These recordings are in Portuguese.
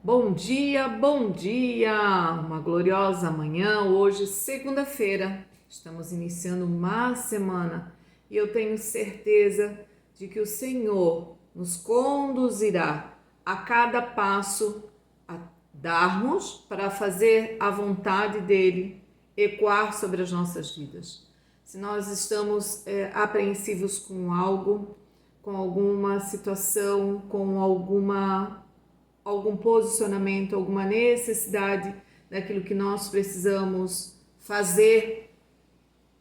Bom dia, bom dia! Uma gloriosa manhã, hoje, segunda-feira. Estamos iniciando uma semana e eu tenho certeza de que o Senhor nos conduzirá a cada passo a darmos para fazer a vontade dEle ecoar sobre as nossas vidas. Se nós estamos apreensivos com algo, com alguma situação, com algum posicionamento, alguma necessidade daquilo que nós precisamos fazer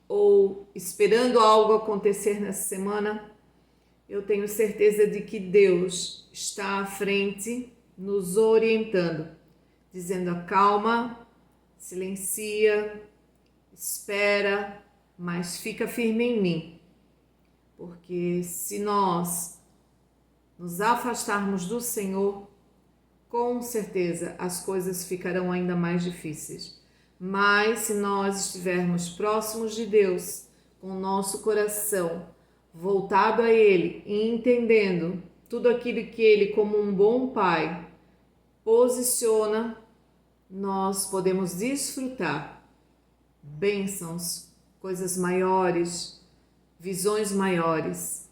ou esperando algo acontecer nessa semana, eu tenho certeza de que Deus está à frente, nos orientando, dizendo: acalma, silencia, espera, mas fica firme em mim. Porque se nós nos afastarmos do Senhor, com certeza as coisas ficarão ainda mais difíceis. Mas se nós estivermos próximos de Deus, com o nosso coração voltado a Ele e entendendo tudo aquilo que Ele, como um bom Pai, posiciona, nós podemos desfrutar bênçãos, coisas maiores, visões maiores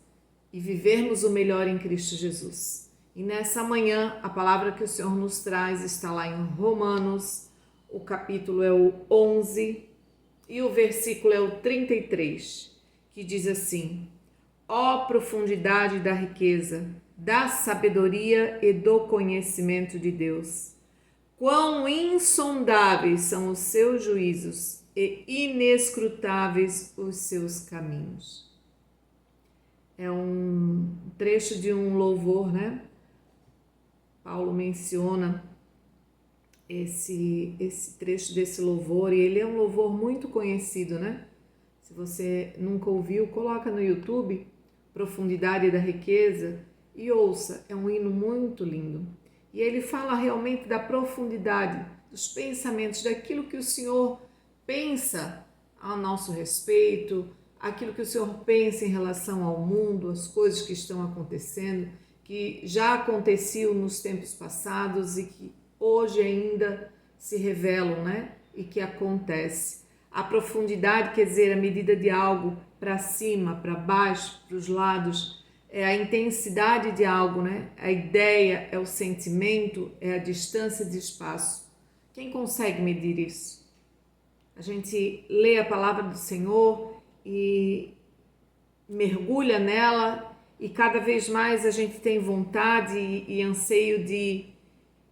e vivermos o melhor em Cristo Jesus. E nessa manhã, a palavra que o Senhor nos traz está lá em Romanos, o capítulo é o 11 e o versículo é o 33, que diz assim: ó profundidade da riqueza, da sabedoria e do conhecimento de Deus! Quão insondáveis são os seus juízos e inescrutáveis os seus caminhos. É um trecho de um louvor, né? Paulo menciona esse trecho desse louvor e ele é um louvor muito conhecido, né? Se você nunca ouviu, coloca no YouTube Profundidade da Riqueza e ouça, é um hino muito lindo. E ele fala realmente da profundidade dos pensamentos, daquilo que o Senhor pensa a nosso respeito, aquilo que o Senhor pensa em relação ao mundo, as coisas que estão acontecendo, que já aconteciam nos tempos passados e que hoje ainda se revelam, né? E que acontece. A profundidade quer dizer a medida de algo para cima, para baixo, para os lados, é a intensidade de algo, né? A ideia, é o sentimento, é a distância de espaço. Quem consegue medir isso? A gente lê a palavra do Senhor e mergulha nela e cada vez mais a gente tem vontade e anseio de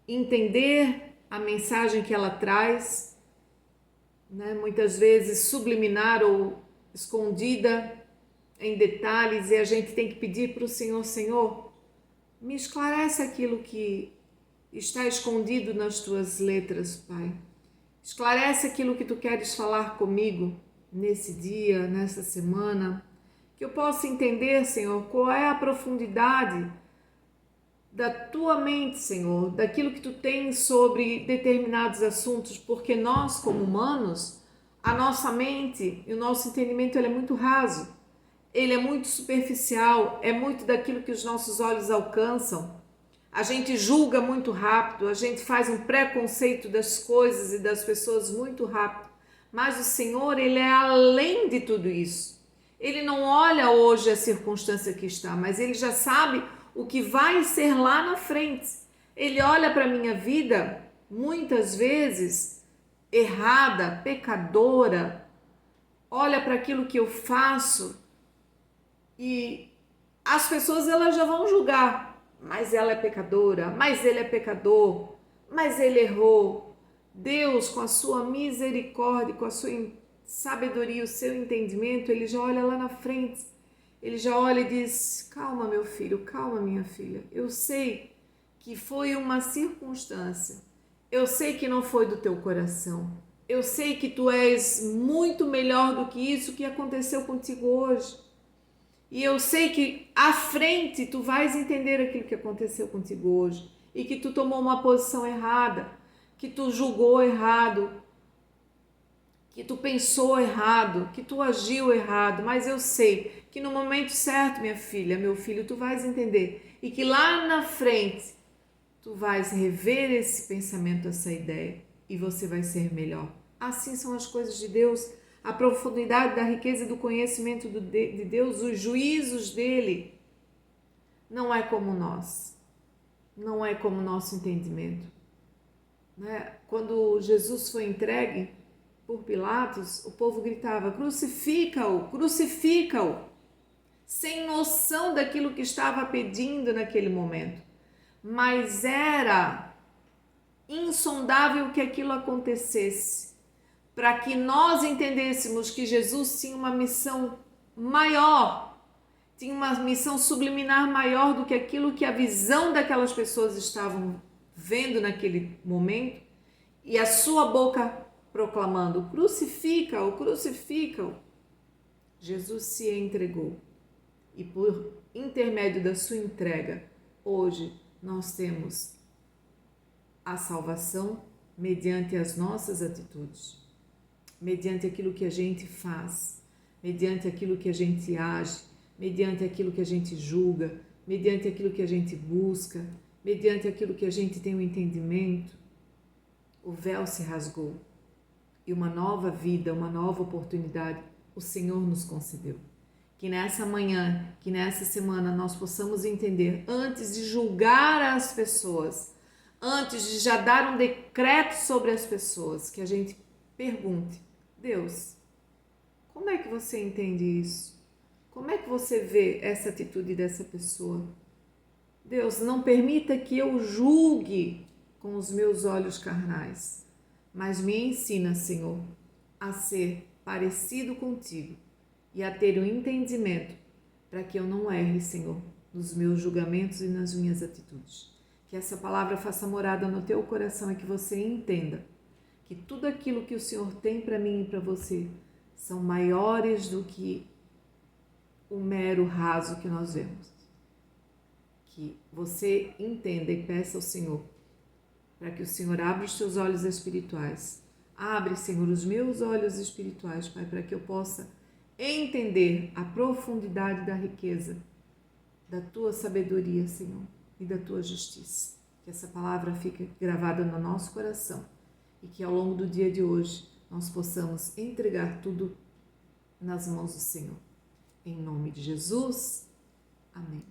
entender a mensagem que ela traz, né? Muitas vezes subliminar ou escondida em detalhes, e a gente tem que pedir para o Senhor: Senhor, me esclarece aquilo que está escondido nas tuas letras, Pai. Esclarece aquilo que tu queres falar comigo nesse dia, nessa semana, que eu possa entender, Senhor, qual é a profundidade da tua mente, Senhor, daquilo que tu tens sobre determinados assuntos, porque nós, como humanos, a nossa mente e o nosso entendimento ele é muito raso, ele é muito superficial, é muito daquilo que os nossos olhos alcançam. A gente julga muito rápido, a gente faz um preconceito das coisas e das pessoas muito rápido, mas o Senhor, ele é além de tudo isso. Ele não olha hoje a circunstância que está, mas ele já sabe o que vai ser lá na frente. Ele olha para a minha vida, muitas vezes, errada, pecadora, olha para aquilo que eu faço e as pessoas elas já vão julgar. Mas ela é pecadora, mas ele é pecador, mas ele errou. Deus, com a sua misericórdia, com a sua sabedoria, o seu entendimento, ele já olha lá na frente. Ele já olha e diz: calma, meu filho, calma, minha filha. Eu sei que foi uma circunstância. Eu sei que não foi do teu coração. Eu sei que tu és muito melhor do que isso que aconteceu contigo hoje. E eu sei que à frente tu vais entender aquilo que aconteceu contigo hoje. E que tu tomou uma posição errada, que tu julgou errado, que tu pensou errado, que tu agiu errado, mas eu sei que no momento certo, minha filha, meu filho, tu vais entender. E que lá na frente tu vais rever esse pensamento, essa ideia, e você vai ser melhor. Assim são as coisas de Deus, a profundidade da riqueza do conhecimento de Deus, os juízos dele, não é como nós, não é como o nosso entendimento. Né? Quando Jesus foi entregue por Pilatos, o povo gritava: crucifica-o, crucifica-o, sem noção daquilo que estava pedindo naquele momento. Mas era insondável que aquilo acontecesse, para que nós entendêssemos que Jesus tinha uma missão maior, tinha uma missão subliminar maior do que aquilo que a visão daquelas pessoas estavam vendo naquele momento, e a sua boca proclamando: crucifica-o, crucifica-o. Jesus se entregou, e por intermédio da sua entrega, hoje nós temos a salvação mediante as nossas atitudes, mediante aquilo que a gente faz, mediante aquilo que a gente age, mediante aquilo que a gente julga, mediante aquilo que a gente busca, mediante aquilo que a gente tem o entendimento. O véu se rasgou e uma nova vida, uma nova oportunidade o Senhor nos concedeu. Que nessa manhã, que nessa semana nós possamos entender, antes de julgar as pessoas, antes de já dar um decreto sobre as pessoas, que a gente pergunte: Deus, como é que você entende isso? Como é que você vê essa atitude dessa pessoa? Deus, não permita que eu julgue com os meus olhos carnais, mas me ensina, Senhor, a ser parecido contigo e a ter o entendimento para que eu não erre, Senhor, nos meus julgamentos e nas minhas atitudes. Que essa palavra faça morada no teu coração e que você entenda que tudo aquilo que o Senhor tem para mim e para você são maiores do que o mero raso que nós vemos. Que você entenda e peça ao Senhor para que o Senhor abra os teus olhos espirituais. Abre, Senhor, os meus olhos espirituais, Pai, para que eu possa entender a profundidade da riqueza da tua sabedoria, Senhor, e da tua justiça. Que essa palavra fique gravada no nosso coração e que ao longo do dia de hoje nós possamos entregar tudo nas mãos do Senhor. Em nome de Jesus, amém.